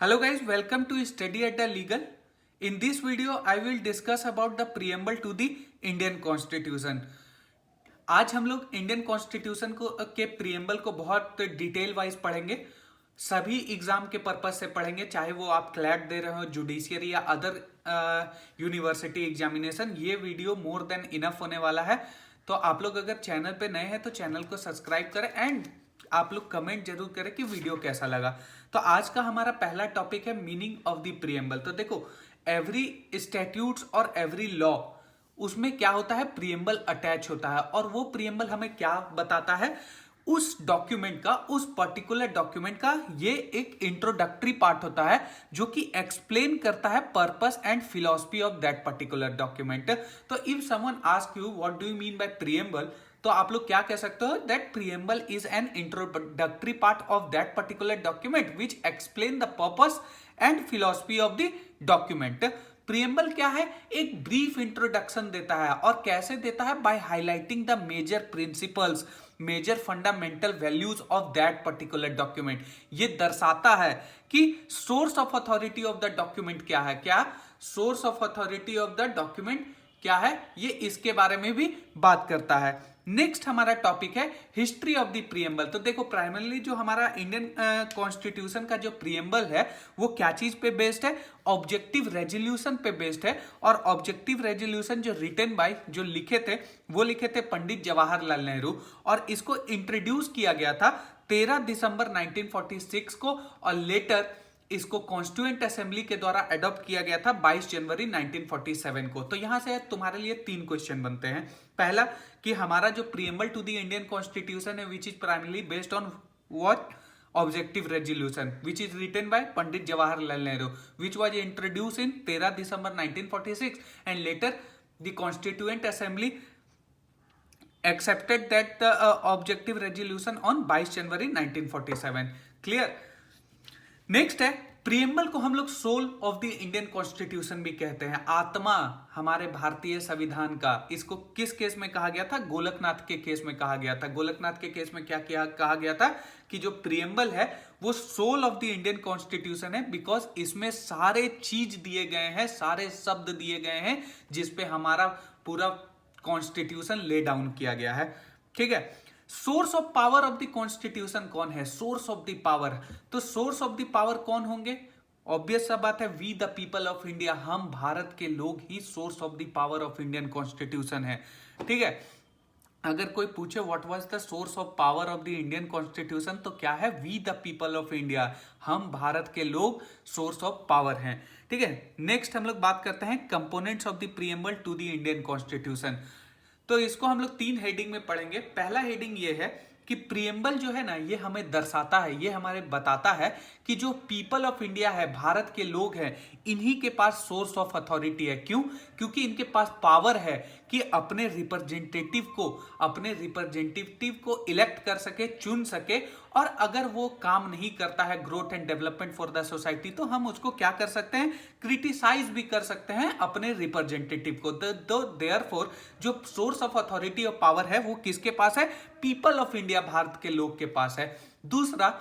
Hello guys, welcome to Study at the Legal. In this video, I will discuss about the preamble to the Indian Constitution. आज हम लोग Indian constitution को के preamble को बहुत detail wise पढ़ेंगे। सभी एग्जाम के पर्पज से पढ़ेंगे, चाहे वो आप क्लैट दे रहे हो, जुडिशियरी या अदर यूनिवर्सिटी एग्जामिनेशन। ये वीडियो मोर देन इनफ होने वाला है। तो आप लोग अगर चैनल पे नए हैं तो चैनल को सब्सक्राइब करें एंड आप लोग कमेंट जरूर करें कि वीडियो कैसा लगा। तो आज का हमारा पहला टॉपिक है मीनिंग ऑफ द प्रियम्बल। तो देखो, एवरी स्टैट्यूट्स और एवरी लॉ उसमें क्या होता है, प्रियम्बल अटैच होता है। और वो प्रियम्बल हमें क्या बताता है, उस डॉक्यूमेंट का, उस पर्टिकुलर डॉक्यूमेंट का ये एक इंट्रोडक्टरी पार्ट होता है जो कि एक्सप्लेन करता है purpose and philosophy of that particular document. तो if someone ask you what do you mean by preamble, तो आप लोग क्या कह सकते हो, that preamble is an introductory part of that particular document which explain the purpose and philosophy of the document. Preamble क्या है, एक ब्रीफ इंट्रोडक्शन देता है। और कैसे देता है, by highlighting the major principles, major fundamental values of that particular document. ये दर्शाता है कि source of authority of the document क्या है, क्या source of authority of the document क्या है, ये इसके बारे में भी बात करता है। नेक्स्ट हमारा टॉपिक है हिस्ट्री ऑफ द प्रियम्बल। तो देखो, प्राइमरली जो हमारा इंडियन कॉन्स्टिट्यूशन का जो प्रियम्बल है वो क्या चीज पे बेस्ड है, ऑब्जेक्टिव रेजोल्यूशन पे बेस्ड है। और ऑब्जेक्टिव रेजोल्यूशन जो रिटन बाय, जो लिखे थे, वो लिखे थे पंडित जवाहरलाल नेहरू। और इसको इंट्रोड्यूस किया गया था 13 दिसंबर 1946 को, और लेटर इसको कॉन्स्टिट्यूएंट असेंबली के द्वारा अडॉप्ट किया गया था 22 जनवरी 1947 को। तो यहां से तुम्हारे लिए 3 क्वेश्चन बनते हैं। पहला कि हमारा जो preamble to the Indian constitution है which is primarily based on what, objective resolution which is written by Pandit Jawaharlal Nehru which was introduce in 13 December 1946 and later the constituent assembly accepted that the objective resolution on 22 January 1947। Clear. Next है, preamble को हम लोग soul of the Indian constitution भी कहते हैं, आत्मा हमारे भारतीय संविधान का। इसको किस केस में कहा गया था, गोलकनाथ के केस में कहा गया था। गोलकनाथ के केस में क्या कहा गया था कि जो प्रियम्बल है वो soul of the Indian constitution है, बिकॉज इसमें सारे चीज दिए गए हैं, सारे शब्द दिए गए हैं जिसपे हमारा पूरा कॉन्स्टिट्यूशन ले डाउन किया गया है। ठीक है। Source of power of the constitution कौन है, सोर्स ऑफ द पावर। तो सोर्स ऑफ द पावर कौन होंगे, ऑब्वियस सा बात है, we the people of India, हम भारत के लोग ही source of the power of Indian constitution है। ठीक है। अगर कोई पूछे what was the source of power of the Indian constitution, तो क्या है, we the people of India, हम भारत के लोग सोर्स ऑफ पावर हैं। ठीक है। नेक्स्ट हम लोग बात करते हैं components of the preamble to the Indian constitution. तो इसको हम लोग 3 हेडिंग में पढ़ेंगे। पहला हेडिंग ये है कि प्रियम्बल जो है ना, ये हमें दर्शाता है, ये हमारे बताता है कि जो पीपल ऑफ इंडिया है, भारत के लोग हैं, इन्हीं के पास सोर्स ऑफ अथॉरिटी है। क्यों? क्योंकि इनके पास पावर है कि अपने रिप्रेजेंटेटिव को इलेक्ट कर सके, चुन सके। और अगर वो काम नहीं करता है growth and development for the society, तो हम उसको क्या कर सकते हैं, क्रिटिसाइज भी कर सकते हैं अपने रिप्रेजेंटेटिव को। देयरफॉर जो source of authority of power है वो किसके पास है, पीपल ऑफ इंडिया, भारत के लोग के पास है। दूसरा,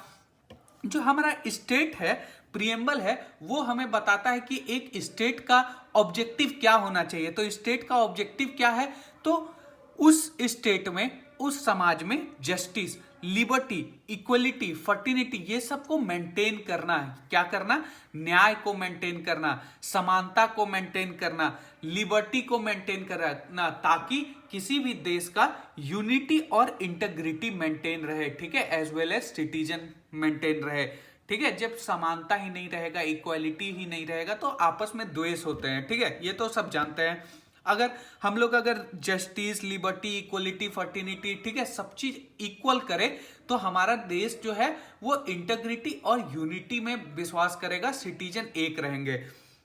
जो हमारा स्टेट है, प्रियम्बल है, वो हमें बताता है कि एक स्टेट का ऑब्जेक्टिव क्या होना चाहिए। तो स्टेट का ऑब्जेक्टिव क्या है, तो उस स्टेट में, उस समाज में जस्टिस, लिबर्टी, इक्वलिटी, फर्टिनिटी, ये सबको मेंटेन करना है। क्या करना, न्याय को मेंटेन करना, समानता को मेंटेन करना, लिबर्टी को मेंटेन करना, ताकि किसी भी देश का यूनिटी और इंटेग्रिटी मेंटेन रहे। ठीक है। As well as citizen maintain रहे। ठीक है। जब समानता ही नहीं रहेगा, इक्वालिटी ही नहीं रहेगा, तो आपस में द्वेष होते हैं। ठीक है। ये तो सब जानते हैं। अगर हम लोग अगर जस्टिस, लिबर्टी, इक्वलिटी, फर्टिनिटी, ठीक है, सब चीज इक्वल करें, तो हमारा देश जो है वो इंटेग्रिटी और यूनिटी में विश्वास करेगा, सिटीजन एक रहेंगे।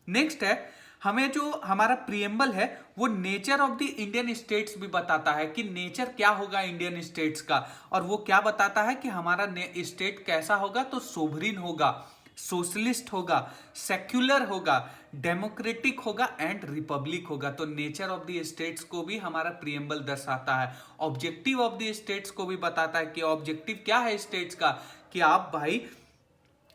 नेक्स्ट है, हमें जो हमारा प्रियम्बल है वो nature of the Indian states भी बताता है कि नेचर क्या होगा इंडियन स्टेट्स का। और वो क्या बताता है कि हमारा स्टेट कैसा होगा, तो सोवरिन होगा, सोशलिस्ट होगा, सेक्युलर होगा, डेमोक्रेटिक होगा एंड रिपब्लिक होगा। तो नेचर ऑफ द स्टेट्स को भी हमारा प्रियम्बल दर्शाता है। ऑब्जेक्टिव ऑफ द स्टेट्स को भी बताता है कि ऑब्जेक्टिव क्या है स्टेट्स का, कि आप भाई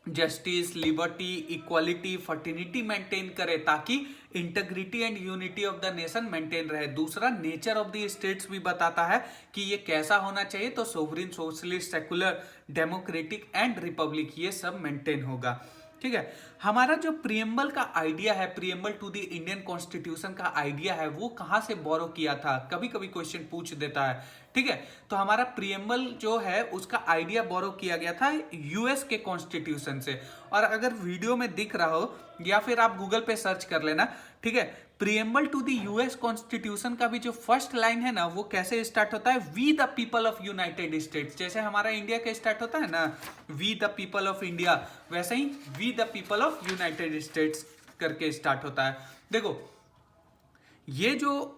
justice, liberty, equality, fraternity maintain करे, ताकि integrity and unity of the nation maintain रहे। दूसरा, नेचर ऑफ द स्टेट्स भी बताता है कि ये कैसा होना चाहिए, तो sovereign, socialist, secular, democratic and Republic, ये सब मेंटेन होगा। ठीक है, हमारा जो प्रियम्बल का आइडिया है, preamble to the Indian constitution का आइडिया है, वो कहां से बोरो किया था, कभी कभी क्वेश्चन पूछ देता है। ठीक है, तो हमारा प्रियम्बल जो है उसका आइडिया बोरो किया गया था यूएस के कॉन्स्टिट्यूशन से। और अगर वीडियो में दिख रहा हो या फिर आप गूगल पे सर्च कर लेना, ठीक है, preamble to the US constitution का भी जो फर्स्ट लाइन है ना, वो कैसे स्टार्ट होता है, we the people of United States. जैसे हमारा इंडिया का स्टार्ट होता है ना, we the people of India, वैसे ही we the people of United States करके स्टार्ट होता है। देखो, ये जो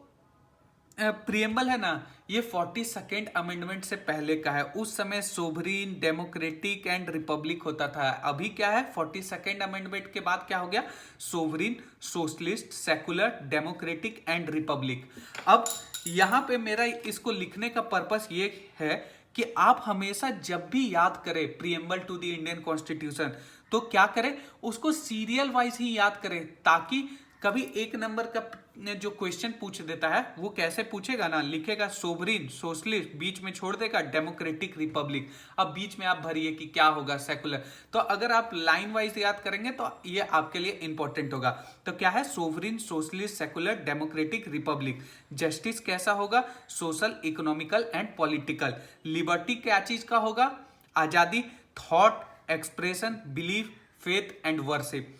प्रियम्बल है ना, ये 42nd अमेंडमेंट से पहले का है। उस समय सोवरीन, डेमोक्रेटिक एंड रिपब्लिक होता था। अभी क्या है, 42nd अमेंडमेंट के बाद क्या हो गया, sovereign, socialist, secular, democratic and Republic. अब यहां पे मेरा इसको लिखने का पर्पस ये है कि आप हमेशा जब भी याद करें preamble to the Indian constitution, तो क्या करें, उसको सीरियल वाइज ही याद करें, ताकि कभी एक नंबर का जो क्वेश्चन पूछ देता है वो कैसे पूछेगा ना, लिखेगा सोवरिन, सोशलिस्ट, बीच में छोड़ देगा डेमोक्रेटिक, रिपब्लिक। अब बीच में आप भरिए कि क्या होगा, सेकुलर। तो अगर आप लाइन वाइज याद करेंगे तो ये आपके लिए इंपॉर्टेंट होगा। तो क्या है, sovereign, socialist, secular, democratic, republic. Justice कैसा होगा, social, economical and political. Liberty क्या चीज का होगा, आजादी, thought, expression, belief, faith and worship.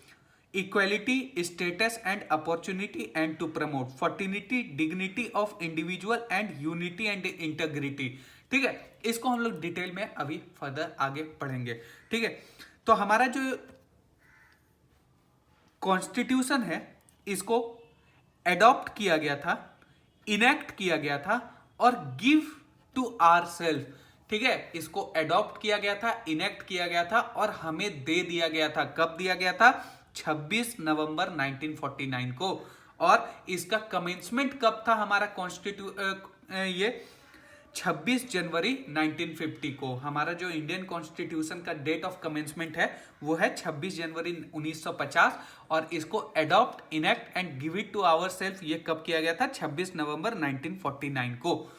Equality, status and opportunity and to promote. Fraternity, dignity of individual and unity and integrity. ठीक है, इसको हम लोग डिटेल में अभी फर्दर आगे पढ़ेंगे। ठीक है, तो हमारा जो कॉन्स्टिट्यूशन है, इसको एडॉप्ट किया गया था, इनेक्ट किया गया था और गिव टू आवर सेल्फ। ठीक है, इसको एडॉप्ट किया गया था, इनेक्ट किया गया था और हमें दे दिया गया था। कब दिया गया था, 26 नवंबर 1949 को। और इसका कमेंसमेंट कब था हमारा ये 26 जनवरी 1950 को। हमारा जो इंडियन कॉन्स्टिट्यूशन का डेट ऑफ कमेंसमेंट है वो है 26 जनवरी 1950। और इसको adopt, enact and give it to our self, ये कब किया गया था, 26 नवंबर 1949 को।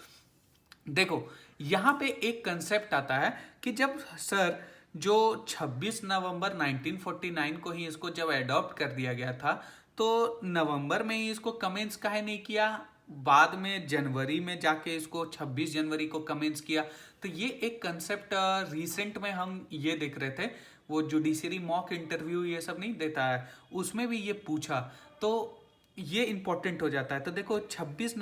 देखो, यहां पे एक कंसेप्ट आता है कि जब सर जो 26 नवंबर 1949 को ही इसको जब एडॉप्ट कर दिया गया था, तो नवंबर में ही इसको कमेंस काहे नहीं किया, बाद में जनवरी में जाके इसको 26 जनवरी को कमेंस किया। तो ये एक कंसेप्ट रिसेंट में हम ये देख रहे थे, वो जुडिशरी मॉक इंटरव्यू ये सब नहीं देता है, उसमें भी ये पूछा, तो ये इंपॉर्टेंट हो जाता है। तो देखो, 26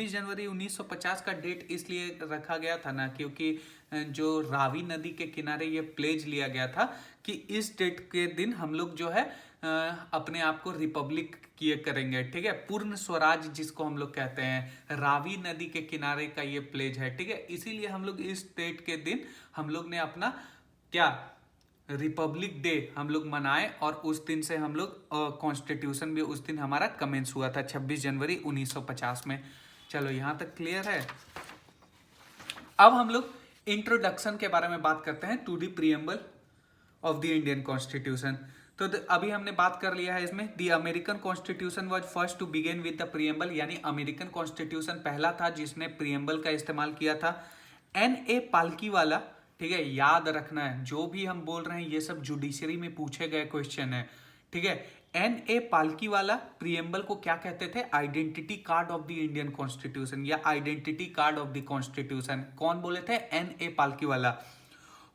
जनवरी 1950 का डेट इसलिए रखा गया था ना, क्योंकि जो रावी नदी के किनारे ये प्लेज लिया गया था कि इस डेट के दिन हम लोग जो है अपने आप को रिपब्लिक किए करेंगे। ठीक है, पूर्ण स्वराज जिसको हम लोग कहते हैं, रावी नदी के किनारे का ये प्लेज है। ठीक है, इसीलिए हम लोग इस डेट के दिन हम लोग ने अपना क्या रिपब्लिक डे हम लोग मनाए, और उस दिन से हम लोग कॉन्स्टिट्यूशन भी उस दिन हमारा कमेंस हुआ था 26 जनवरी 1950 में। चलो, यहां तक क्लियर है। अब हम लोग इंट्रोडक्शन के बारे में बात करते हैं to the preamble of the Indian constitution. तो अभी हमने बात कर लिया है इसमें, the American constitution was first to begin with the preamble, यानी अमेरिकन कॉन्स्टिट्यूशन पहला था जिसने प्रियम्बल का इस्तेमाल किया था। N.A. पालकीवाला, ठीक है, याद रखना है जो भी हम बोल रहे हैं ये सब जुडिशरी में पूछे गए क्वेश्चन है। ठीक है, N.A. पालकीवाला प्रियम्बल को क्या कहते थे, identity card of the Indian constitution या identity card of the constitution. कौन बोले थे, N.A. Palkhivala.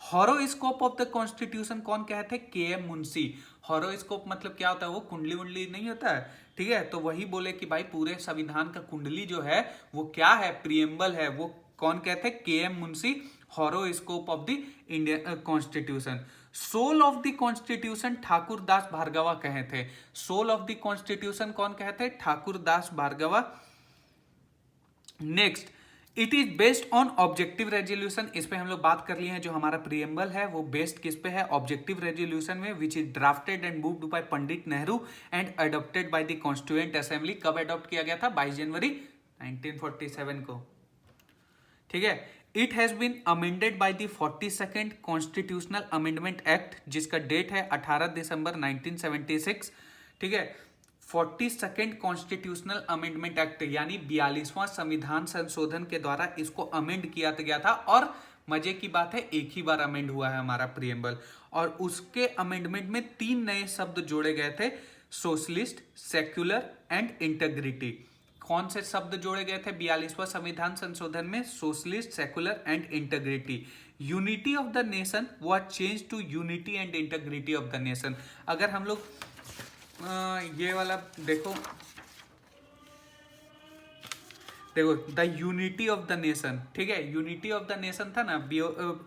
Horoscope of the constitution कौन कहते हैं, K.M. मुंशी। हॉरोस्कोप मतलब क्या होता है, वो कुंडली वुंडली नहीं होता है। ठीक है, तो वही बोले कि भाई पूरे संविधान का कुंडली जो है वो क्या है, प्रियम्बल है। वो कौन कहते हैं, K.M. Munshi. Horoscope of the Indian constitution. Soul of the constitution Thakur Das Bhargava कहे थे। सोल ऑफ द कॉन्स्टिट्यूशन कौन कहते हैं, Thakur Das Bhargava. Next, it is based on objective resolution. इस पे हम लोग बात कर लिए हैं, जो हमारा प्रियम्बल है वो बेस्ड किस पे है, ऑब्जेक्टिव रेजोल्यूशन में, which is drafted and moved by Pandit Nehru and adopted by the constituent assembly. कब अडॉप्ट किया गया था, 22 जनवरी 1947 को। ठीक है, it has been amended by the 42nd constitutional amendment act, जिसका डेट है 18 दिसंबर 1976। ठीक है, 42nd कॉन्स्टिट्यूशनल अमेंडमेंट एक्ट यानी 42वां संविधान संशोधन के द्वारा इसको अमेंड किया गया था। और मजे की बात है, एक ही बार अमेंड हुआ है हमारा प्रियम्बल, और उसके अमेंडमेंट में 3 नए शब्द जोड़े गए थे, सोशलिस्ट, सेक्युलर एंड इंटेग्रिटी। कौन से शब्द जोड़े गए थे 42वां संविधान संशोधन में? Socialist, secular and integrity. Unity of the nation was change to unity and integrity of the nation. अगर हम लोग ये वाला देखो the unity of the nation, ठीक है, यूनिटी ऑफ द नेशन था ना,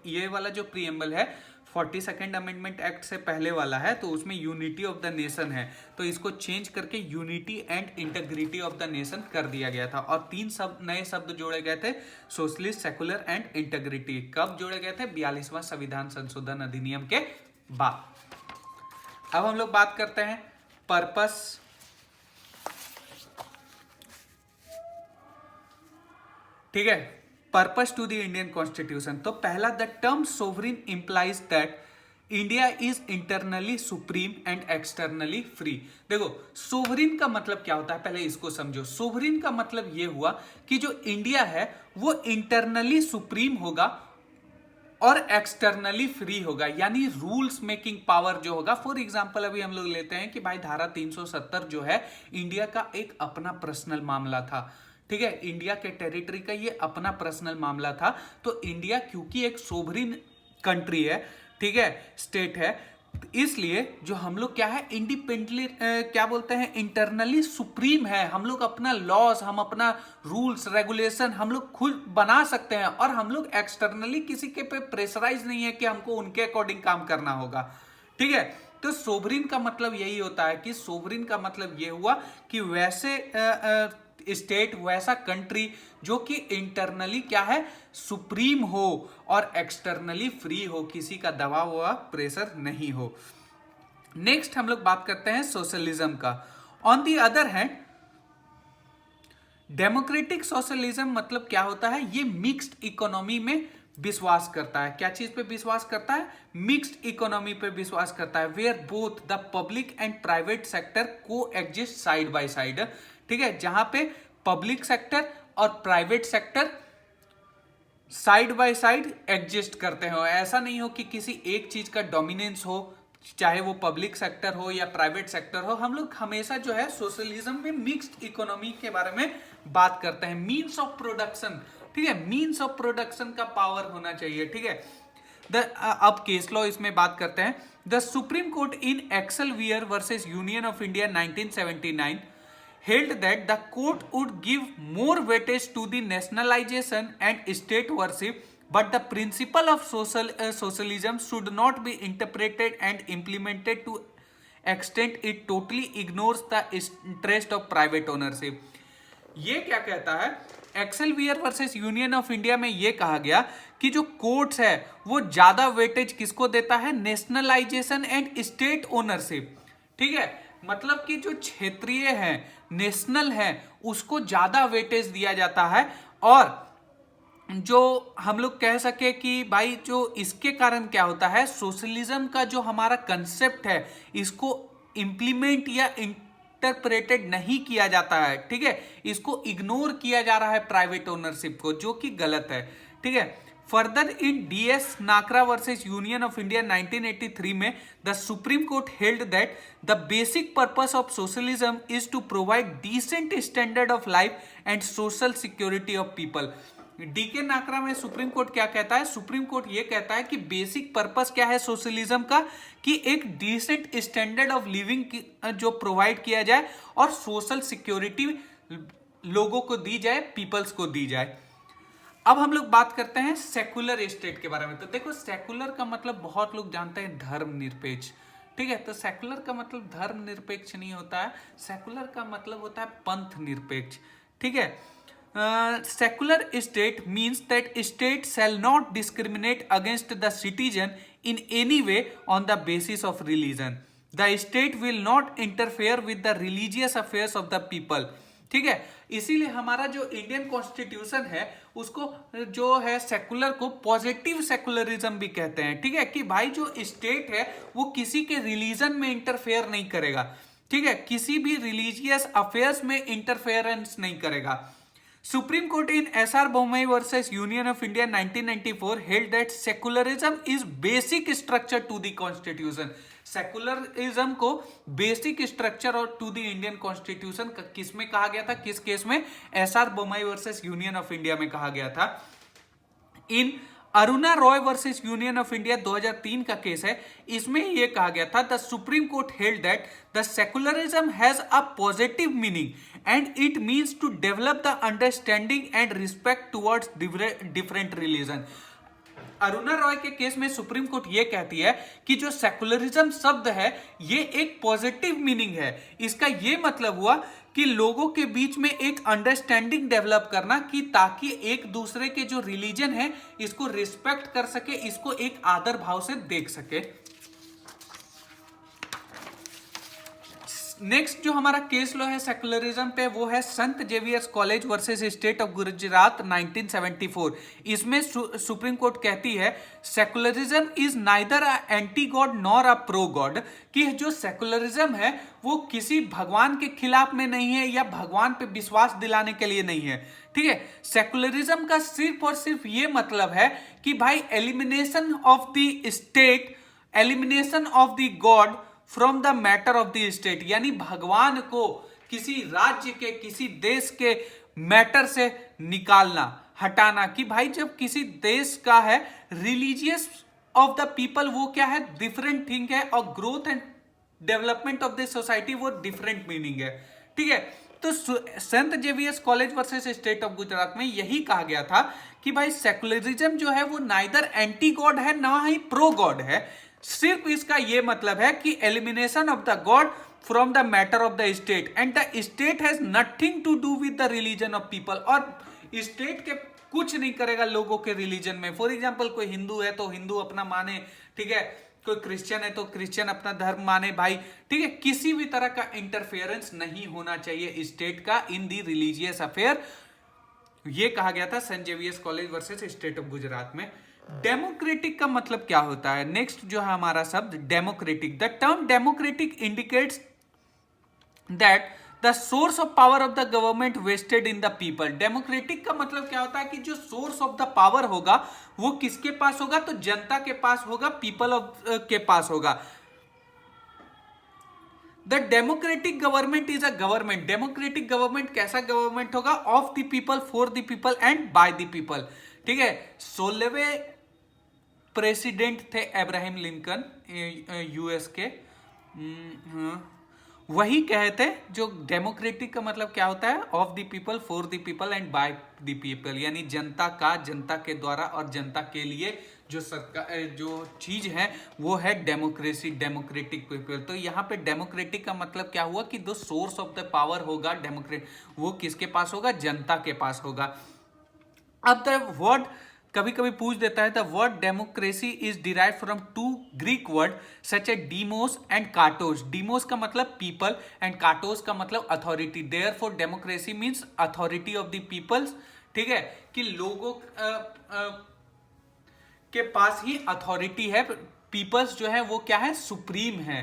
ये वाला जो प्रीएम्बल है 42nd अमेंडमेंट एक्ट से पहले वाला है, तो उसमें यूनिटी ऑफ द नेशन है, तो इसको चेंज करके unity and integrity of the nation कर दिया गया था। और 3 नए शब्द जोड़े गए थे, सोशलिस्ट, सेकुलर एंड इंटेग्रिटी। कब जोड़े गए थे? 42वां संविधान संशोधन अधिनियम के बाद। अब हम लोग बात करते हैं पर्पस। ठीक है, purpose to the Indian constitution. तो पहला, the term sovereign implies that India is internally supreme and externally free. देखो, सोवरिन का मतलब क्या होता है, पहले इसको समझो। सोवरिन का मतलब यह हुआ कि जो इंडिया है वो इंटरनली सुप्रीम होगा और एक्सटर्नली फ्री होगा, यानी रूल्स मेकिंग पावर जो होगा। फॉर एग्जांपल अभी हम लोग लेते हैं कि भाई धारा 370 जो है, इंडिया का एक अपना पर्सनल मामला था। ठीक है, इंडिया के टेरिटरी का ये अपना पर्सनल मामला था। तो इंडिया क्योंकि एक सोवरिन कंट्री है, ठीक है, स्टेट है, इसलिए जो हम लोग क्या है, इंडिपेंडेंटली क्या बोलते हैं, इंटरनली सुप्रीम है। हम लोग अपना लॉज, हम अपना रूल्स रेगुलेशन हम लोग खुद बना सकते हैं, और हम लोग एक्सटर्नली किसी के पे प्रेशराइज नहीं है कि हमको उनके अकॉर्डिंग काम करना होगा। ठीक है, तो सोवरिन का मतलब यही होता है कि सोवरिन का मतलब ये हुआ कि वैसे स्टेट, वैसा कंट्री जो कि इंटरनली क्या है, सुप्रीम हो, और एक्सटर्नली फ्री हो, किसी का दबाव हुआ प्रेशर नहीं हो। नेक्स्ट हम लोग बात करते हैं सोशलिज्म का। On the other hand, democratic socialism मतलब क्या होता है, ये मिक्स्ड इकोनॉमी में विश्वास करता है। क्या चीज पे विश्वास करता है? मिक्स्ड इकोनॉमी पे विश्वास करता है, where both the public and private sector coexist side by side. ठीक है, जहां पे पब्लिक सेक्टर और private sector side by side exist करते हो। ऐसा नहीं हो कि किसी एक चीज का डोमिनेंस हो, चाहे वो पब्लिक सेक्टर हो या प्राइवेट सेक्टर हो। हम लोग हमेशा जो है सोशलिज्म में मिक्स्ड इकोनॉमी के बारे में बात करते हैं। मीन्स ऑफ प्रोडक्शन, ठीक है, मीन्स ऑफ प्रोडक्शन का पावर होना चाहिए। ठीक है, अब केस लॉ इसमें बात करते हैं। The Supreme Court in Excel Wear versus Union of India 1979 held that the court would give more weightage to the nationalization and state worship, but the principle of socialism should not be interpreted and implemented to extent it totally ignores the interest of private ownership। ये क्या कहता है, एक्सेलवियर versus Union of India में ये कहा गया कि जो कोर्ट्स है वो ज्यादा वेटेज किसको देता है, नेशनलाइजेशन एंड स्टेट ओनरशिप। ठीक है, मतलब कि जो क्षेत्रीय है, नेशनल है, उसको ज्यादा वेटेज दिया जाता है। और जो हम लोग कह सके कि भाई जो इसके कारण क्या होता है, सोशलिज्म का जो हमारा कंसेप्ट है इसको इंप्लीमेंट या इंटरप्रेटेड नहीं किया जाता है। ठीक है, इसको इग्नोर किया जा रहा है प्राइवेट ओनरशिप को, जो कि गलत है। ठीक है, further in DS Nakara versus Union of India 1983 में the Supreme Court held that the basic purpose of socialism is to provide decent standard of life and social security of people. DK Nakara में Supreme court क्या कहता है, supreme court ये कहता है कि basic purpose क्या है सोशलिज्म का, कि एक डिसेंट स्टैंडर्ड ऑफ लिविंग जो प्रोवाइड किया जाए और सोशल सिक्योरिटी लोगों को दी जाए, पीपल्स को दी जाए। अब हम लोग बात करते हैं सेकुलर स्टेट के बारे में। तो देखो, सेकुलर का मतलब बहुत लोग जानते हैं धर्मनिरपेक्ष। ठीक है, तो सेकुलर का मतलब धर्मनिरपेक्ष नहीं होता है, सेकुलर का मतलब होता है पंथ निरपेक्ष। ठीक है, secular state means that state shall not discriminate against the citizen in any way on the basis of religion. The state will not interfere with the religious affairs of the people. ठीक है। इसीलिए हमारा जो Indian constitution है उसको जो है secular को पॉजिटिव सेकुलरिज्म भी कहते हैं। ठीक है, कि भाई जो स्टेट है वो किसी के रिलीजन में इंटरफेयर नहीं करेगा। ठीक है, किसी भी रिलीजियस अफेयर्स में इंटरफेरेंस नहीं करेगा। Supreme court in SR Bommai versus Union of India 1994 held that secularism is basic structure to the constitution. Secularism को बेसिक स्ट्रक्चर और टू द इंडियन कॉन्स्टिट्यूशन किस में कहा गया था, किस केस में? SR Bommai versus Union of India में कहा गया था। In Aruna Roy versus Union of India 2003 का केस है, इसमें यह कहा गया था the Supreme Court held that the secularism has a positive meaning and it means to develop the understanding and respect towards different religion. Aruna Roy के केस में सुप्रीम कोर्ट ये कहती है कि जो सेकुलरिज्म शब्द है ये एक पॉजिटिव मीनिंग है। इसका ये मतलब हुआ कि लोगों के बीच में एक अंडरस्टैंडिंग डेवलप करना, कि ताकि एक दूसरे के जो रिलीजन है इसको रिस्पेक्ट कर सके, इसको एक आदर भाव से देख सके। नेक्स्ट जो हमारा केस लॉ है सेकुलरिज्म पे वो है संत Xavier's college versus state of Gujarat 1974। इसमें सुप्रीम कोर्ट कहती है secularism is neither a anti God nor a pro God, कि जो सेकुलरिज्म है वो किसी भगवान के खिलाफ में नहीं है या भगवान पे विश्वास दिलाने के लिए नहीं है। ठीक है, सेकुलरिज्म का सिर्फ और सिर्फ ये मतलब है कि भाई elimination of the state, elimination of the god from the matter of the state, यानी भगवान को किसी राज्य के, किसी देश के मैटर से निकालना, हटाना। कि भाई जब किसी देश का है रिलीजियस ऑफ द पीपल वो क्या है, डिफरेंट थिंग है, और growth and development of the society वो डिफरेंट मीनिंग है। ठीक है, तो संत Xavier's college versus state of Gujarat में यही कहा गया था कि भाई सेकुलरिज्म जो है वो नाइदर एंटी गॉड है ना ही प्रो गॉड है, सिर्फ इसका यह मतलब है कि elimination of the god from the matter of the state and the state has nothing to do with the religion of people. और स्टेट के कुछ नहीं करेगा लोगों के रिलीजन में। फॉर एग्जांपल कोई हिंदू है तो हिंदू अपना माने, ठीक है, कोई क्रिश्चियन है तो क्रिश्चियन अपना धर्म माने भाई। ठीक है, किसी भी तरह का इंटरफेरेंस नहीं होना चाहिए स्टेट का इन द रिलीजियस अफेयर। यह कहा गया था Saint Xavier's college versus state of Gujarat में। डेमोक्रेटिक का मतलब क्या होता है? नेक्स्ट जो है हमारा शब्द democratic. The term democratic indicates that the source of power of the government vested in the people. Democratic का मतलब क्या होता है कि जो सोर्स ऑफ द पावर होगा वो किसके पास होगा? तो जनता के पास होगा, पीपल ऑफ के पास होगा। The democratic government is a government. Democratic government कैसा गवर्नमेंट होगा? Of the people, for the people and by the people. ठीक है, 16वें प्रेसिडेंट थे अब्राहम लिंकन यूएस के, वही कहे थे जो डेमोक्रेटिक का मतलब क्या होता है? Of the people, for the people and by the people, यानी जनता का, जनता के द्वारा और जनता के लिए जो सरकार जो चीज है वो है डेमोक्रेसी, डेमोक्रेटिक पीपल। तो यहाँ पे डेमोक्रेटिक का मतलब क्या हुआ कि जो सोर्स ऑफ द पावर होगा डेमोक्रेट, वो किसके पास होगा? जनता के पास होगा। अब द वर्ड कभी कभी पूछ देता है, the word democracy is derive from two Greek word such a demos and kratos. Demos का मतलब पीपल एंड काटोस का मतलब authority. Therefore democracy means authority of the peoples. ठीक है, कि लोगों के पास ही अथॉरिटी है, पीपल्स जो है वो क्या है? सुप्रीम है।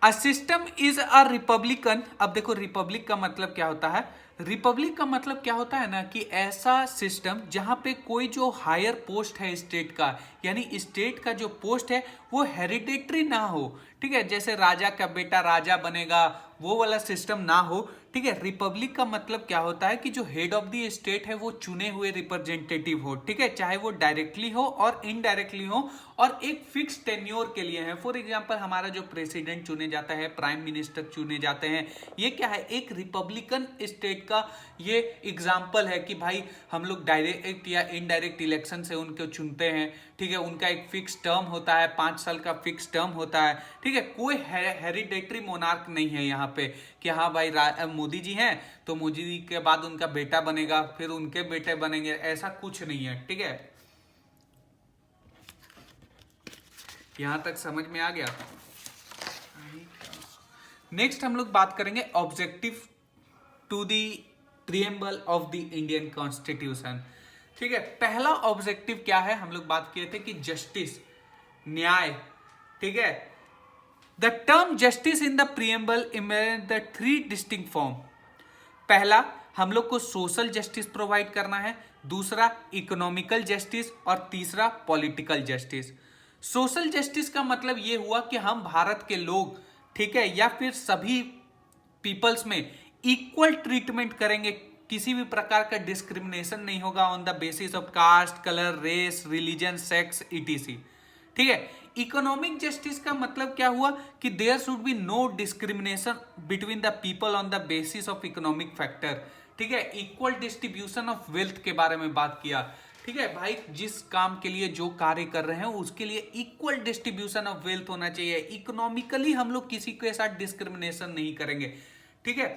A system is a Republican. अब देखो रिपब्लिक का मतलब क्या होता है? रिपब्लिक का मतलब क्या होता है ना कि ऐसा सिस्टम जहां पे कोई जो हायर पोस्ट है स्टेट का, यानी स्टेट का जो पोस्ट है वो हेरिडेटरी ना हो। ठीक है, जैसे राजा का बेटा राजा बनेगा, वो वाला सिस्टम ना हो। ठीक है, रिपब्लिक का मतलब क्या होता है कि जो हेड ऑफ द स्टेट है वो चुने हुए रिप्रेजेंटेटिव हो। ठीक है, चाहे वो डायरेक्टली हो और इनडायरेक्टली हो, और एक फिक्स टेन्योर के लिए है। फॉर एग्जांपल हमारा जो प्रेसिडेंट चुने जाता है, प्राइम मिनिस्टर चुने जाते हैं, ये क्या है? एक रिपब्लिकन स्टेट का ये एग्जाम्पल है कि भाई हम लोग डायरेक्ट या इनडायरेक्ट इलेक्शन से उनको चुनते हैं। ठीक है, उनका एक फिक्स टर्म होता है, 5 साल का फिक्स टर्म होता है। ठीक है, कोई हेरिडेटरी मोनार्क नहीं है यहाँ पे कि हाँ भाई मोदी जी हैं तो मोदी जी के बाद उनका बेटा बनेगा, फिर उनके बेटे बनेंगे, ऐसा कुछ नहीं है। ठीक है, यहां तक समझ में आ गया? नेक्स्ट हम लोग बात करेंगे objective to the preamble of the Indian constitution. ठीक है, पहला ऑब्जेक्टिव क्या है, हम लोग बात किए थे कि जस्टिस, न्याय। ठीक है, the term justice in the preamble image the three distinct form. पहला, हम लोग को सोशल जस्टिस प्रोवाइड करना है, दूसरा इकोनॉमिकल जस्टिस और तीसरा पॉलिटिकल जस्टिस। सोशल जस्टिस का मतलब ये हुआ कि हम भारत के लोग, ठीक है, या फिर सभी पीपल्स में इक्वल ट्रीटमेंट करेंगे, किसी भी प्रकार का डिस्क्रिमिनेशन नहीं होगा on the basis of caste, colour, race, religion, sex, etc. ठीक है, इकोनॉमिक जस्टिस का मतलब क्या हुआ कि there should be no discrimination between the people on the basis of economic factor. ठीक है, इक्वल डिस्ट्रीब्यूशन ऑफ वेल्थ के बारे में बात किया। ठीक है भाई, जिस काम के लिए जो कार्य कर रहे हैं उसके लिए इक्वल डिस्ट्रीब्यूशन ऑफ वेल्थ होना चाहिए। इकोनॉमिकली हम लोग किसी के साथ डिस्क्रिमिनेशन नहीं करेंगे। ठीक है,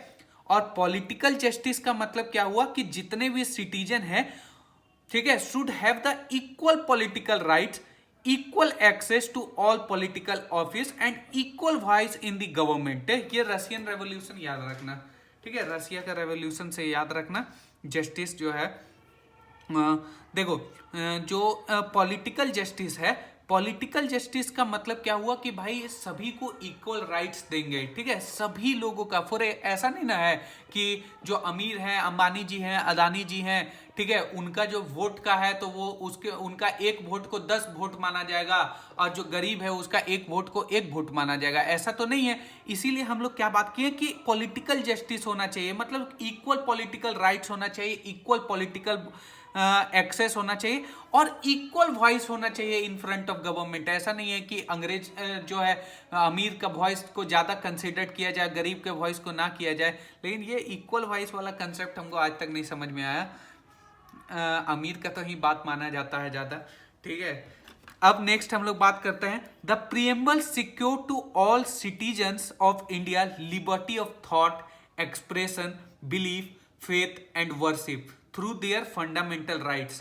और पॉलिटिकल जस्टिस का मतलब क्या हुआ कि जितने भी सिटीजन हैं, ठीक है, should have the equal political rights, equal access to all political office and equal voice in the government. ये रशियन रेवोल्यूशन याद रखना। ठीक है, रशिया का रेवोल्यूशन से याद रखना जस्टिस जो है। देखो, जो पॉलिटिकल जस्टिस है, पॉलिटिकल जस्टिस का मतलब क्या हुआ कि भाई सभी को इक्वल राइट्स देंगे। ठीक है, सभी लोगों का, फॉर ऐसा नहीं ना है कि जो अमीर हैं, अंबानी जी हैं, अदानी जी हैं, ठीक है, उनका जो वोट का है तो वो उनका एक वोट को 10 वोट माना जाएगा और जो गरीब है उसका एक वोट को 1 वोट माना जाएगा। ऐसा तो नहीं है। इसीलिए हम लोग क्या बात किए कि पॉलिटिकल जस्टिस होना चाहिए, मतलब इक्वल पॉलिटिकल राइट्स होना चाहिए, इक्वल पॉलिटिकल एक्सेस होना चाहिए और इक्वल वॉइस होना चाहिए इन फ्रंट ऑफ गवर्नमेंट। ऐसा नहीं है कि अंग्रेज जो है अमीर का वॉइस को ज्यादा कंसिडर किया जाए, गरीब के वॉइस को ना किया जाए। लेकिन ये इक्वल वॉइस वाला कंसेप्ट हमको आज तक नहीं समझ में आया। अमीर का तो ही बात माना जाता है ज्यादा। ठीक है, अब नेक्स्ट हम लोग बात करते हैं the preamble secure to all citizens of India liberty of thought, expression, belief, faith and worship through their fundamental rights.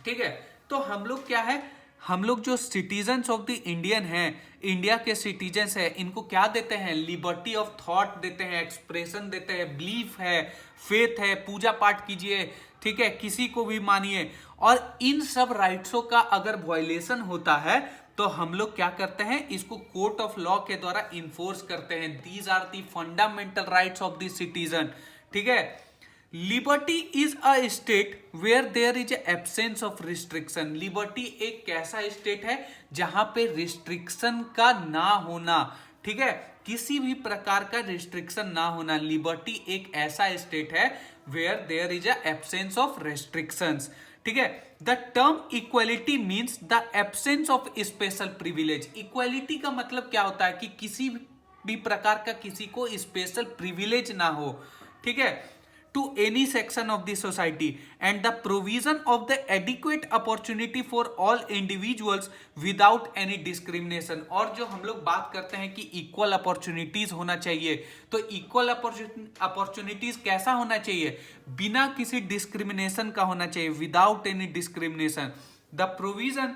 ठीक है, तो हम लोग क्या है, हम लोग जो सिटीजन्स ऑफ द इंडियन हैं, इंडिया के सिटीजन्स हैं, इनको क्या देते हैं, लिबर्टी ऑफ थॉट देते हैं, एक्सप्रेशन देते हैं, बिलीफ है, फेथ है, पूजा पाठ कीजिए, ठीक है, किसी को भी मानिए। और इन सब राइट्सों का अगर वायलेशन होता है तो हम लोग क्या करते हैं, इसको कोर्ट ऑफ लॉ के द्वारा इन्फोर्स करते हैं। These are the fundamental rights of the citizen. ठीक है, liberty is a state where there is absence of restriction. Liberty एक ऐसा स्टेट है जहां पे रिस्ट्रिक्शन का ना होना, ठीक है, किसी भी प्रकार का रिस्ट्रिक्शन ना होना। लिबर्टी एक ऐसा स्टेट है where there is absence of restrictions. ठीक है, the term equality means the absence of special privilege. Equality का मतलब क्या होता है कि किसी भी प्रकार का किसी को स्पेशल प्रिविलेज ना हो। ठीक है, to any section of the society and the provision of the adequate opportunity for all individuals without any discrimination। और जो हम लोग बात करते हैं कि इक्वल अपॉर्चुनिटीज होना चाहिए, तो इक्वल अपॉर्चुनिटीज कैसा होना चाहिए, बिना किसी डिस्क्रिमिनेशन का होना चाहिए, without any discrimination. The provision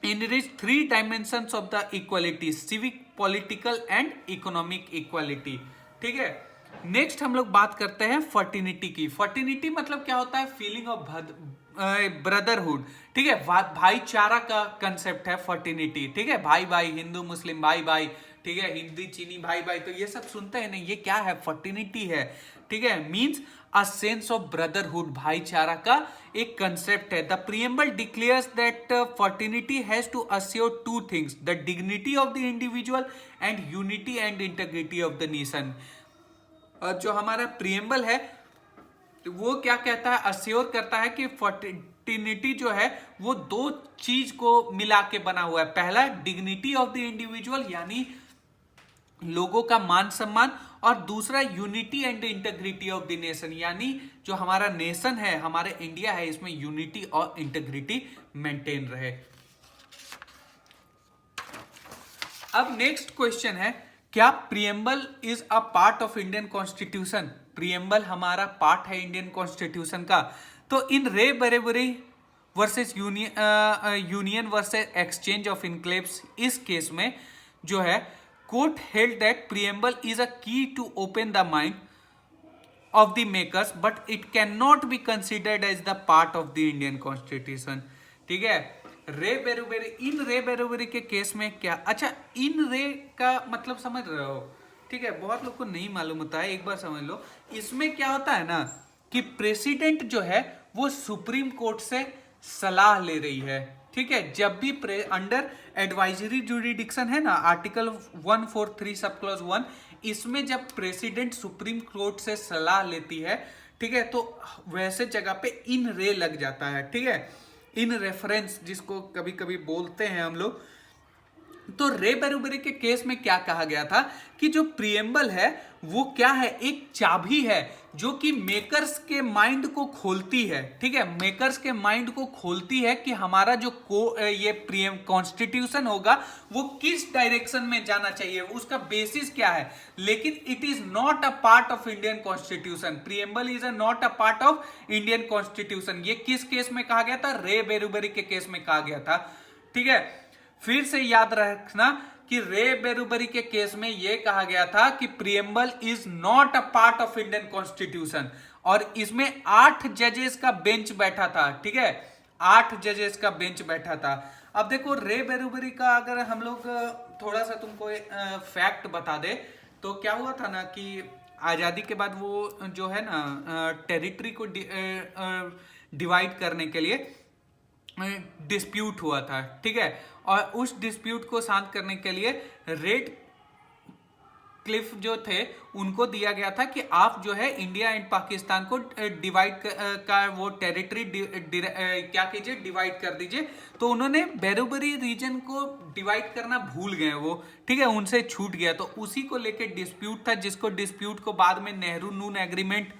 enrich 3 dimensions of the equality, civic, political and economic equality। ठीक है, नेक्स्ट हम लोग बात करते हैं फर्टिनिटी की। फर्टिनिटी मतलब क्या होता है, फीलिंग ऑफ ब्रदरहुड। ठीक है, भाईचारा का कंसेप्ट है फर्टिनिटी। ठीक है, भाई भाई, हिंदू मुस्लिम भाई भाई, ठीक है, हिंदी चीनी भाई भाई, तो ये सब सुनते हैं नहीं, ये क्या है, फर्टिनिटी है। ठीक है, means a sense of brotherhood, भाईचारा का एक कंसेप्ट है। The preamble declares that fraternity has to assure 2 things, the dignity of the individual and unity and integrity of the nation. जो हमारा प्रिएम्बल है वो क्या कहता है, अस्योर करता है कि फर्टिनिटी जो है वो 2 चीज को मिला के बना हुआ है। पहला, डिग्निटी ऑफ द इंडिविजुअल, यानी लोगों का मान सम्मान, और दूसरा unity and integrity of the nation, यानी जो हमारा नेशन है, हमारे इंडिया है, इसमें यूनिटी और इंटीग्रिटी मेंटेन रहे। अब नेक्स्ट क्वेश्चन है, क्या preamble is a part of Indian constitution. Preamble हमारा पार्ट है इंडियन कॉन्स्टिट्यूशन का। तो in re Berubari versus union versus exchange of enclaves, इस केस में जो है court held that preamble is a key to open the mind of the makers but it cannot be considered as the part of the Indian Constitution. ठीक है, रे बेरुबेरी, इन रे बेरुबेरी के case में क्या, अच्छा इन रे का मतलब समझ रहे हो? ठीक है, बहुत लोग को नहीं मालूम होता है, एक बार समझ लो। इसमें क्या होता है ना कि प्रेसिडेंट जो है वो सुप्रीम कोर्ट से सलाह ले रही है। ठीक है, जब भी अंडर एडवाइजरी जुरिडिक्शन है ना, आर्टिकल 143 सब क्लॉज 1, इसमें जब प्रेसिडेंट सुप्रीम कोर्ट से सलाह लेती है, ठीक है, तो वैसे जगह पे इन रे लग जाता है। ठीक है, इन रेफरेंस जिसको कभी कभी बोलते हैं हम लोग। तो रे बेरुबेरी के केस में क्या कहा गया था कि जो प्रिएम्बल है वो क्या है, एक चाबी है जो कि मेकर्स के माइंड को खोलती है। ठीक है, मेकर्स के माइंड को खोलती है कि हमारा जो ये कॉन्स्टिट्यूशन होगा वो किस डायरेक्शन में जाना चाहिए, उसका बेसिस क्या है। लेकिन it is not a part of Indian constitution, preamble is not a part of Indian constitution. ये किस केस में कहा गया था? रे बेरुबेरी के केस में कहा गया था। ठीक है, फिर से याद रखना कि रे बेरुबेरी के केस में यह कहा गया था कि preamble is not a part of Indian constitution, और इसमें 8 जजेस का बेंच बैठा था। ठीक है, 8 जजेस का बेंच बैठा था। अब देखो रे बेरुबेरी का अगर हम लोग थोड़ा सा तुमको फैक्ट बता दे तो क्या हुआ था ना कि आजादी के बाद वो जो है ना टेरिटरी को डिवाइड करने के लिए डिस्प्यूट हुआ था। ठीक है, और उस डिस्प्यूट को शांत करने के लिए रेड क्लिफ जो थे उनको दिया गया था कि आप जो है इंडिया एंड पाकिस्तान को डिवाइड का वो टेरिटरी क्या कीजिए, डिवाइड कर दीजिए। तो उन्होंने बेरुबेरी रीजन को डिवाइड करना भूल गए वो। ठीक है, उनसे छूट गया, तो उसी को लेके डिस्प्यूट था, जिसको डिस्प्यूट को बाद में नेहरू नून एग्रीमेंट,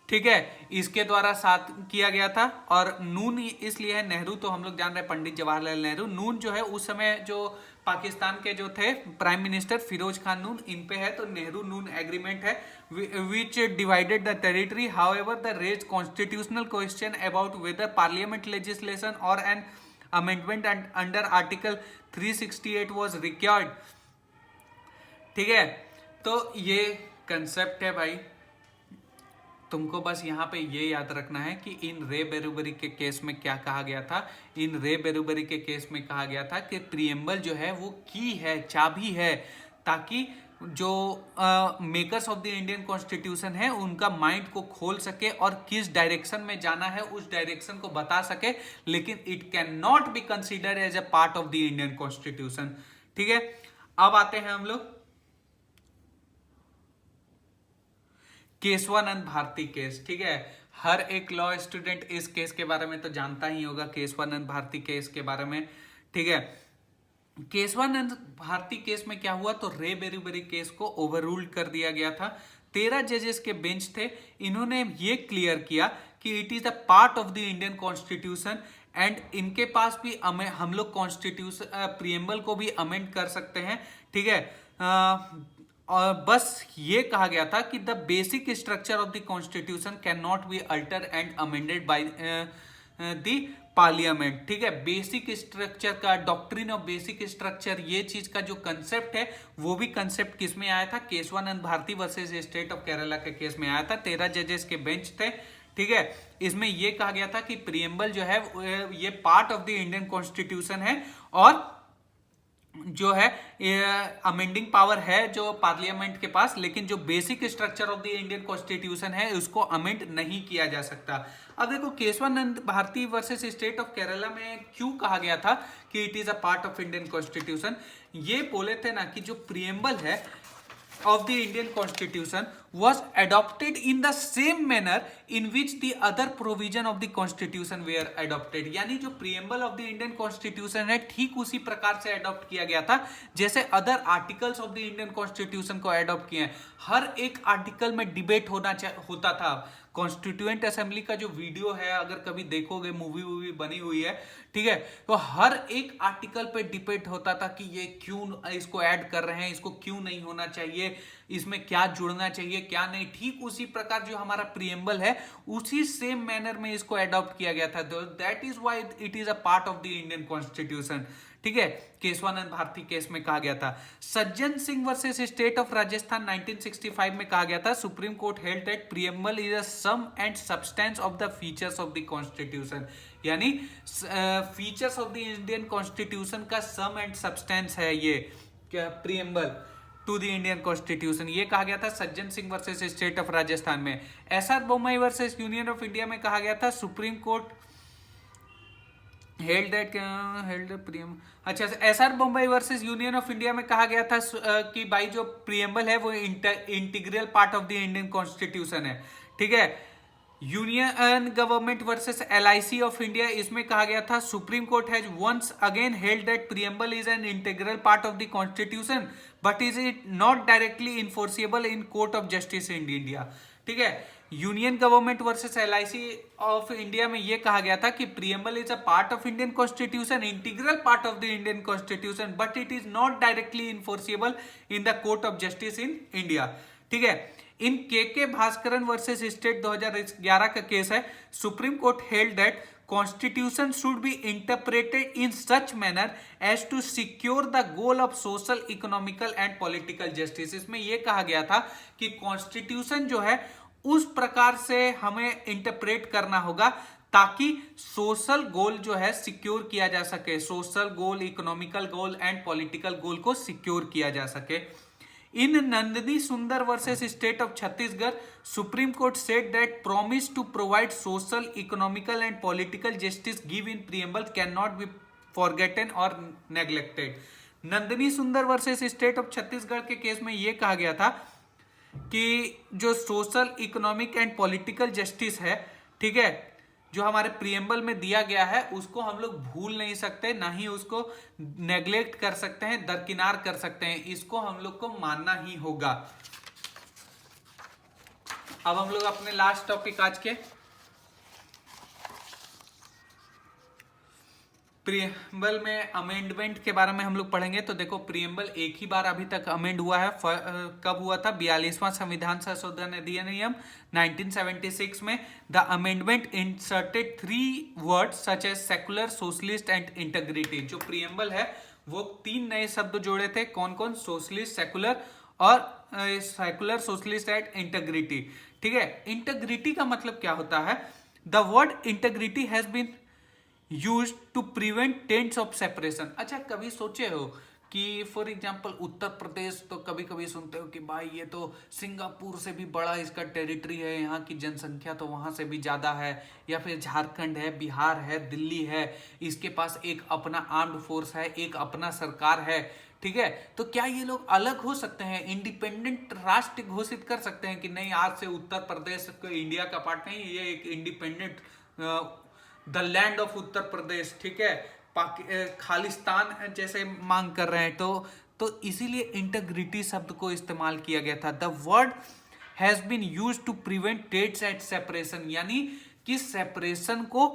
ठीक है, इसके द्वारा साथ किया गया था। और नून इसलिए है, नेहरू तो हम लोग जान रहे हैं पंडित जवाहरलाल नेहरू, नून जो है उस समय जो पाकिस्तान के जो थे प्राइम मिनिस्टर फिरोज खान नून, इन पे है, तो नेहरू नून एग्रीमेंट है which divided the territory. However the raise constitutional question about whether parliament legislation or an amendment under article 368 was required. ठीक है, तो ये कंसेप्ट है भाई, तुमको बस यहाँ पे ये याद रखना है कि इन रे बेरुबेरी के केस में क्या कहा गया था। इन रे बेरुबेरी के केस में कहा गया था कि प्रिएम्बल जो है वो की है, चाबी है, ताकि जो makers of the Indian constitution है उनका माइंड को खोल सके और किस डायरेक्शन में जाना है उस डायरेक्शन को बता सके, लेकिन it can not be considered as a part of the Indian constitution. ठीक है, अब आते हैं हम लोग केशवानंद भारती केस। ठीक है, हर एक लॉ स्टूडेंट इस केस के बारे में तो जानता ही होगा, केशवानंद भारती केस के बारे में। ठीक है, केशवानंद भारती केस में क्या हुआ, तो रे बेरुबेरी केस को ओवररूल्ड कर दिया गया था। 13 जजेस के बेंच थे, इन्होंने ये क्लियर किया कि it is a part of the Indian constitution and इनके पास भी हम लोग कॉन्स्टिट्यूशन प्रिएम्बल को भी अमेंड कर सकते हैं। ठीक है, और बस ये कहा गया था कि the basic structure of the constitution can not B alter and amended by the parliament. ठीक है, बेसिक स्ट्रक्चर का डॉक्ट्रिन ऑफ बेसिक स्ट्रक्चर, ये चीज का जो कंसेप्ट है वो भी कंसेप्ट किस में आया था, Kesavananda Bharati versus state of Kerala के केस में आया था। 13 जजेस के बेंच थे। ठीक है, इसमें यह कहा गया था कि प्रिएम्बल जो है ये part of the Indian constitution है और जो है अमेंडिंग पावर है जो पार्लियामेंट के पास, लेकिन जो basic structure of the Indian constitution है उसको अमेंड नहीं किया जा सकता। अब देखो Kesavananda Bharati versus state of Kerala में क्यों कहा गया था कि it is a part of Indian constitution, ये बोले थे ना कि जो प्रिएम्बल है of the Indian Constitution was adopted in the same manner in which the other provision of the Constitution were adopted। यानी जो preamble of the Indian Constitution है ठीक उसी प्रकार से अडॉप्ट किया गया था जैसे other articles of the Indian constitution को अडॉप्ट किए हैं। हर एक आर्टिकल में डिबेट होता था। कॉन्स्टिट्यूएंट असेंबली का जो वीडियो है अगर कभी देखोगे, मूवी बनी हुई है, ठीक है, तो हर एक आर्टिकल पे डिबेट होता था कि ये क्यों इसको ऐड कर रहे हैं, इसको क्यों नहीं होना चाहिए, इसमें क्या जुड़ना चाहिए क्या नहीं, ठीक उसी प्रकार जो हमारा प्रीएम्बल है उसी सेम मैनर में इसको अडॉप्ट किया गया था। That is why it is a part of the Indian constitution. ठीक है, केशवानंद भारती केस में कहा गया था। Sajjan Singh versus state of Rajasthan 1965 में कहा गया था, supreme Court held that preamble is a sum and substance of the features of the constitution, यानी features of the Indian constitution का सम एंड सब्सटेंस है ये क्या preamble to the Indian constitution. ये कहा गया था Sajjan Singh versus state of Rajasthan में। SR Bommai versus Union of India में कहा गया था, सुप्रीम कोर्ट हेल्ड प्रीएम अच्छा SR Bombay versus Union of India में कहा गया था कि भाई जो प्रीएम्बल है वो integral part of the Indian constitution है। ठीक है, union government versus LIC of India, इसमें कहा गया था supreme court has once again held that preamble is an integral part of the constitution but is it not directly enforceable in court of justice in India. ठीक है, union government versus LIC of India में यह कहा गया था कि preamble is a part of Indian constitution, integral part of the Indian constitution, but it is not directly enforceable in the court of justice in India. ठीक है, इन के Bhaskaran versus state 2011 का केस है, supreme Court held that Constitution should be interpreted in such manner as to secure the goal of social, economical and political justice। इसमें यह कहा गया था कि कॉन्स्टिट्यूशन जो है उस प्रकार से हमें इंटरप्रेट करना होगा ताकि सोशल गोल जो है सिक्योर किया जा सके, social goal, economical goal and political goal को सिक्योर किया जा सके। In Nandini Sundar versus state of Chhattisgarh, Supreme Court said that promise to provide social, economical and political justice give in preamble can not be forgotten or neglected. Nandini Sundar versus state of Chhattisgarh के case में यह कहा गया था कि जो social, economic and political justice है, ठीक है, जो हमारे प्रीएम्बल में दिया गया है उसको हम लोग भूल नहीं सकते, ना ही उसको नेग्लेक्ट कर सकते हैं, दरकिनार कर सकते हैं, इसको हम लोग को मानना ही होगा। अब हम लोग अपने लास्ट टॉपिक आज के प्रीएम्बल में अमेंडमेंट के बारे में हम लोग पढ़ेंगे। तो देखो, प्रीएम्बल एक ही बार अभी तक अमेंड हुआ है, कब हुआ था? 42वां संविधान संशोधन अधिनियम 1976 में। The amendment inserted 3 words such as secular, socialist and integrity. जो प्रीएम्बल है वो 3 नए शब्द जोड़े थे, कौन कौन? सोशलिस्ट, सेकुलर और सेकुलर, सोशलिस्ट एंड इंटीग्रिटी। ठीक है, इंटीग्रिटी का मतलब क्या होता है? The word integrity has been used to prevent tents of separation. अच्छा, कभी सोचे हो कि फॉर एग्जांपल उत्तर प्रदेश, तो कभी कभी सुनते हो कि भाई ये तो सिंगापुर से भी बड़ा इसका टेरिटरी है, यहाँ की जनसंख्या तो वहाँ से भी ज़्यादा है, या फिर झारखंड है, बिहार है, दिल्ली है, इसके पास एक अपना आर्म्ड फोर्स है, एक अपना सरकार है। ठीक है, तो क्या ये लोग अलग हो सकते हैं, इंडिपेंडेंट राष्ट्र घोषित कर सकते हैं कि नहीं, आज से उत्तर प्रदेश इंडिया का पार्ट नहीं, ये एक independent the land of Uttar Pradesh, ठीक है, खालिस्तान जैसे मांग कर रहे हैं। तो इसीलिए इंटीग्रिटी शब्द को इस्तेमाल किया गया था। The word has been used to prevent states at separation, यानी कि सेपरेशन को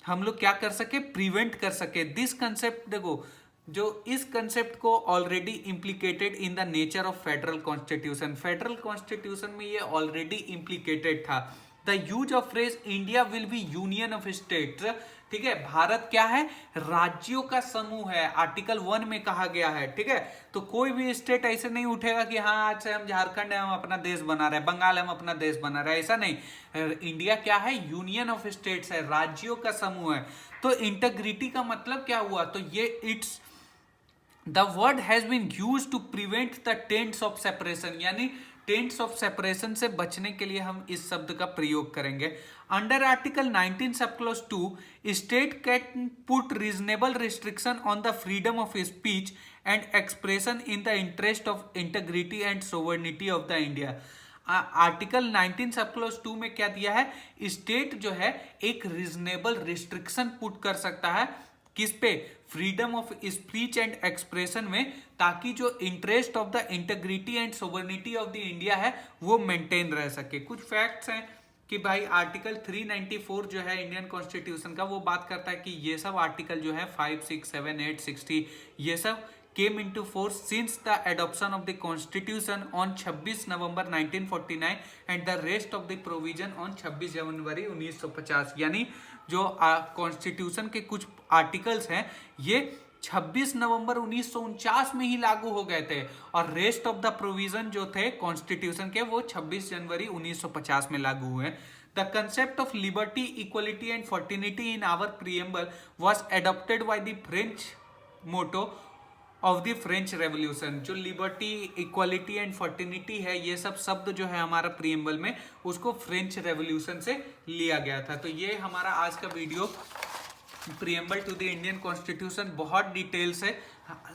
हम लोग क्या कर सके, प्रिवेंट कर सके। दिस कंसेप्ट, देखो, जो इस कंसेप्ट को already implicated in the nature of federal constitution, federal constitution में ये ऑलरेडी इम्प्लीकेटेड था। The use of phrase India will be union of states, ठीक है, भारत क्या है, राज्यों का समूह है, आर्टिकल 1 में कहा गया है। ठीक है, तो कोई भी स्टेट ऐसे नहीं उठेगा कि हाँ आज से हम झारखंड है, हम अपना देश बना रहे हैं, बंगाल हम अपना देश बना रहे हैं, ऐसा नहीं। इंडिया क्या है, यूनियन ऑफ स्टेट्स है, राज्यों का समूह है। तो इंटीग्रिटी का मतलब क्या हुआ? तो ये it's the word has been used to prevent the tents of separation, यानी टेंट्स ऑफ सेपरेशन से बचने के लिए हम इस शब्द का प्रयोग करेंगे। Under article 19 sub clause 2, state can put reasonable restriction on the freedom of speech and expression in the interest of integrity and sovereignty of the India. Article 19 sub clause 2 में क्या दिया है? स्टेट जो है एक रीजनेबल रिस्ट्रिक्शन पुट कर सकता है, किस पे? Freedom of speech and expression में, ताकि जो interest of the integrity and sovereignty of the India है वो मेंटेन रह सके। कुछ फैक्ट्स हैं कि भाई आर्टिकल 394 जो है इंडियन कॉन्स्टिट्यूशन का, वो बात करता है कि ये सब आर्टिकल जो है 5, 6, 7, 8, 60 ये सब came into force since the adoption of the constitution on 26 November 1949 and the rest of the provision on 26 जनवरी 1950। यानी जो कॉन्स्टिट्यूशन के कुछ आर्टिकल्स हैं ये 26 नवंबर 1949 में ही लागू हो गए थे और रेस्ट ऑफ द प्रोविजन जो थे कॉन्स्टिट्यूशन के वो 26 जनवरी 1950 में लागू हुए। The concept of liberty, equality and fraternity in our preamble was adopted by the French motto of the French Revolution। जो लिबर्टी, इक्वालिटी एंड फर्टिनिटी है ये सब शब्द जो है हमारा प्रीएम्बल में उसको फ्रेंच रेवोल्यूशन से लिया गया था। तो ये हमारा आज का video preamble to the Indian constitution बहुत डिटेल से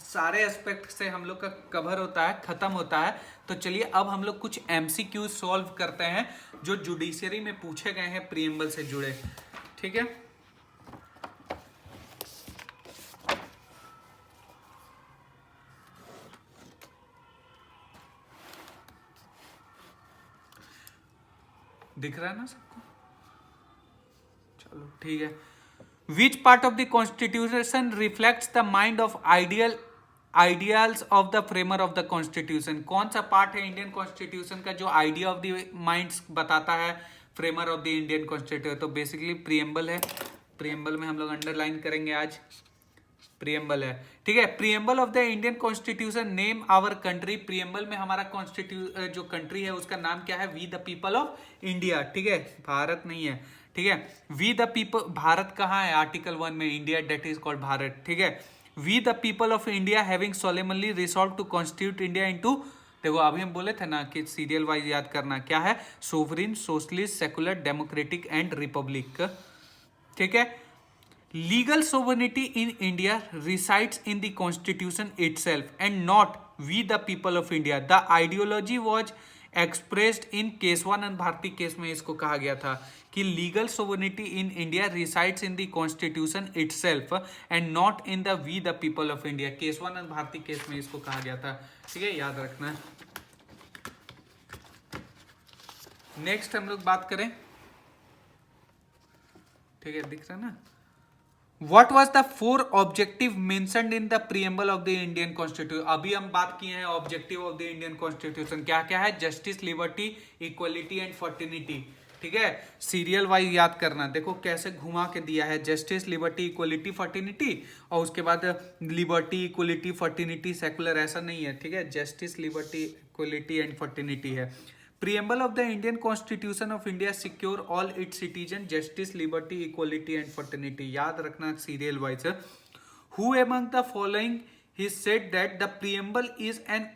सारे एस्पेक्ट से हम लोग का कवर होता है, खत्म होता है। तो चलिए अब हम लोग कुछ एमसीक्यू सॉल्व करते हैं जो जुडिशरी में पूछे गए हैं प्रीएम्बल से जुड़े। ठीक है, दिख रहा है ना सबको? चलो ठीक है। Which part of the constitution reflects the mind of ideals of the framer of the constitution? कौन सा पार्ट है इंडियन कॉन्स्टिट्यूशन का जो आइडिया ऑफ द माइंड्स बताता है framer of the Indian constitution? तो बेसिकली प्रीएम्बल है। प्रीएम्बल में हम लोग अंडरलाइन करेंगे आज, प्रीएम्बल है। ठीक है, preamble of the Indian constitution name our country. Preamble में हमारा जो कंट्री है उसका नाम क्या है? We the people of India. ठीक है, भारत नहीं है। ठीक है, वी द पीपल, भारत कहाँ है? आर्टिकल 1 में India that is called Bharat. ठीक है, we the people of India having solemnly resolve to constitute India into, देखो अभी हम बोले थे ना कि सीरियल वाइज याद करना क्या है, sovereign, socialist, secular, democratic and republic. ठीक है, legal sovereignty in India resides in the constitution itself and not we the people of India. The ideology was expressed in Kesavananda Bharati case में इसको कहा गया था कि legal sovereignty in India resides in the constitution itself and not in the we the people of India. Kesavananda Bharati case में इसको कहा गया था। ठीक है, याद रखना। नेक्स्ट हम लोग बात करें, ठीक है, दिख रहा है ना? What was the 4 objective mentioned in the preamble of the Indian Constitution? अभी हम बात किए हैं objective of the Indian constitution क्या क्या है? Justice, liberty, equality and fraternity. ठीक है, सीरियल वाइज याद करना। देखो कैसे घुमा के दिया है, जस्टिस, लिबर्टी, इक्वलिटी, फर्टिनिटी और उसके बाद लिबर्टी, इक्वलिटी, फर्टिनिटी, सेकुलर, ऐसा नहीं है। ठीक है, justice, liberty, equality and fraternity है। Preamble of the Indian Constitution of India secure all its citizens justice, liberty, equality and fraternity। याद रखना serial wise. Who among the following he said that the preamble is an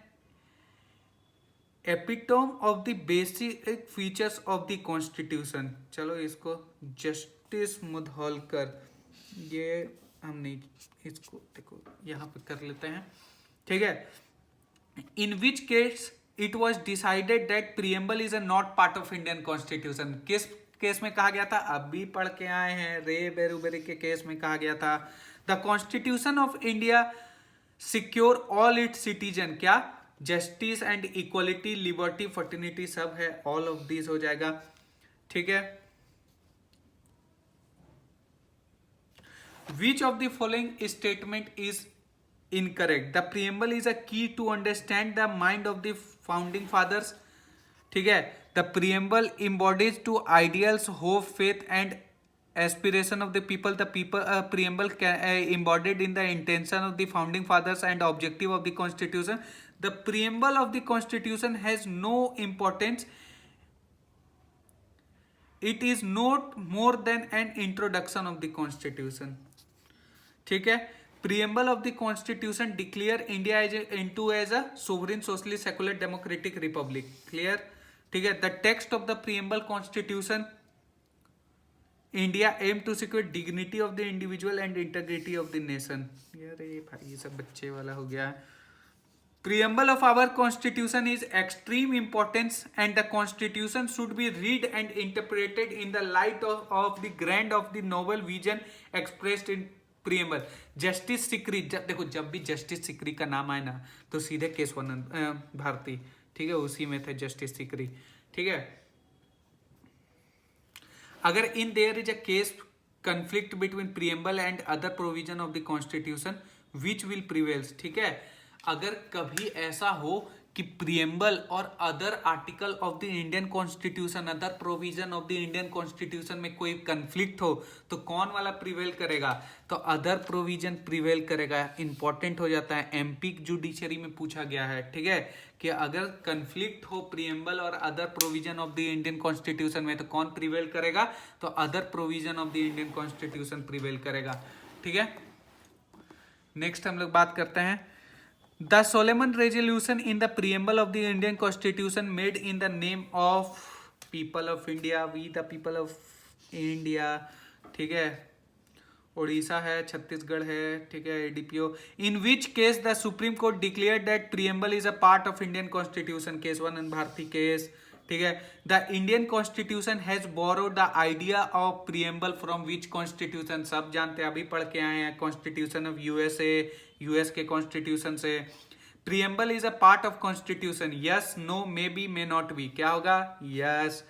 epitome of the basic features of the constitution? चलो इसको justice Mudholkar, ये हम नहीं, इसको देखो यहाँ पे कर लेते हैं। ठीक है, in which case it was decided that preamble is a not part of Indian Constitution। किस केस में कहा गया था? अभी पढ़ के आए हैं, रे बेरुबेरी के केस में कहा गया था। The constitution of India secure all its citizen, क्या? Justice and equality, liberty, fraternity सब है, ऑल ऑफ दिस हो जाएगा। ठीक है, which of the following statement is incorrect? The preamble is a key to understand the mind of the founding fathers. ठीक है, the preamble embodies to ideals, hope, faith and aspiration of the people. The preamble embodied in the intention of the founding fathers and objective of the constitution। The preamble of the constitution has no importance, it is not more than an introduction of the constitution। ठीक है, preamble of the constitution declare India as a sovereign, socialist, secular, democratic republic। clear? ठीक है, the text of the preamble constitution India aim to secure dignity of the individual and integrity of the nation। यार ये भाई ये सब बच्चे वाला हो गया है। Preamble of our constitution is extreme importance and the constitution should be read and interpreted in the light of the grand of the noble vision expressed in preamble. Justice Sikri, देखो जब भी जस्टिस सिकरी का नाम आए ना तो सीधे केशवानंद भारती, ठीक है, उसी में थे जस्टिस सिकरी। ठीक है, अगर in their is a case conflict between preamble and other provision of the constitution, which will prevails. ठीक है, अगर कभी ऐसा हो कि प्रियम्बल और other article of the Indian constitution, other provision of the Indian constitution में कोई कंफ्लिक्ट हो तो कौन वाला प्रिवेल करेगा? तो अदर प्रोविजन प्रिवेल करेगा। इंपॉर्टेंट हो जाता है, एमपी जुडिशरी में पूछा गया है। ठीक है, कि अगर कंफ्लिक्ट हो प्रियम्बल और other provision of the Indian constitution में तो कौन प्रिवेल करेगा? तो other provision of the Indian constitution prevail करेगा। ठीक है, नेक्स्ट हम लोग बात करते हैं The Solomon Resolution in the preamble of the Indian Constitution made in the name of people of India, we the people of India। ठीक है, उड़ीसा है, छत्तीसगढ़ है। ठीक है, ADPO। In which case the Supreme Court declared that preamble is a part of Indian Constitution, case 1 and Bharati case. ठीक है, the Indian constitution has borrowed the idea of preamble from which constitution? सब जानते हैं, अभी पढ़ के आए हैं, कॉन्स्टिट्यूशन ऑफ यूएसए, यूएस के कॉन्स्टिट्यूशन से। Preamble is a part of constitution, yes, no, maybe, may not be. क्या होगा? Yes.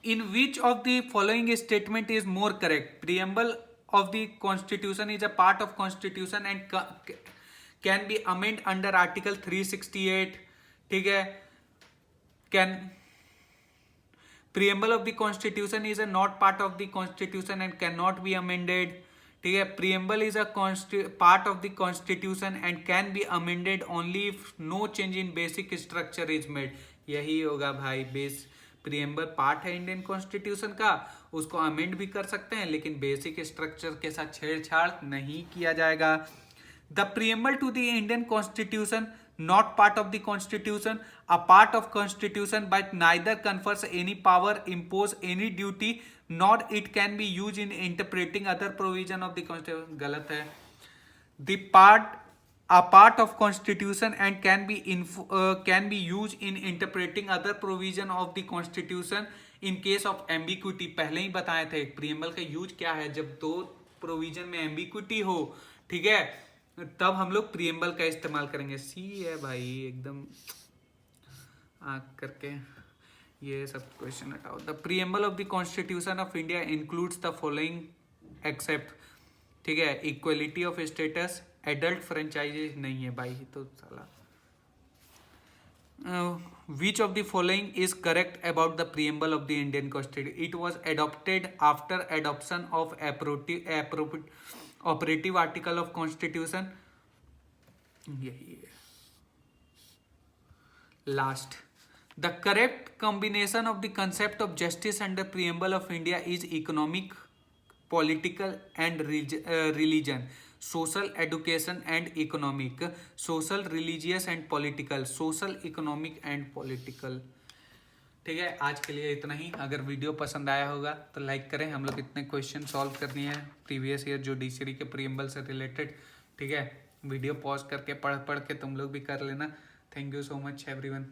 In which of the following statement is more correct? Preamble of the constitution is a part of constitution and can be amend under article 368। ठीक है, can preamble of the constitution is a not part of the constitution and cannot be amended। ठीक है, preamble is a part of the constitution and can be amended only if no change in basic structure is made। यही होगा भाई, base preamble part है Indian constitution का, उसको amend भी कर सकते हैं लेकिन बेसिक स्ट्रक्चर के साथ छेड़छाड़ नहीं किया जाएगा। The preamble to the Indian constitution not part of the constitution, a part of constitution but neither confers any power, impose any duty, nor it can be used in interpreting other provision of the constitution। गलत है। the a part of constitution and can be used in interpreting other provision of the constitution in case of ambiguity। पहले ही बताए थे preamble का use क्या है, जब दो प्रोविजन में एम्बिग्विटी हो, ठीक है, तब हम लोग प्रियम्बल का इस्तेमाल करेंगे। सी है भाई, एकदम करके ये सब क्वेश्चन हटाओ। The preamble of the constitution of India includes the following except. ठीक है, equality of status, adult franchises नहीं है भाई, तो साला। Which of the following is correct about the preamble of the Indian Constitution? It was adopted after adoption of operative article of Constitution। यही है last। The correct combination of the concept of justice and the preamble of India is economic, political and religion, social, education and economic, social, religious and political, social, economic and political। ठीक है, आज के लिए इतना ही। अगर video पसंद आया होगा तो लाइक करें। हम लोग इतने क्वेश्चन सॉल्व करनी है प्रीवियस ईयर जुडिशरी के प्रियम्बल से रिलेटेड। ठीक है, वीडियो पॉज करके पढ़ के तुम लोग भी कर लेना। Thank you so much everyone.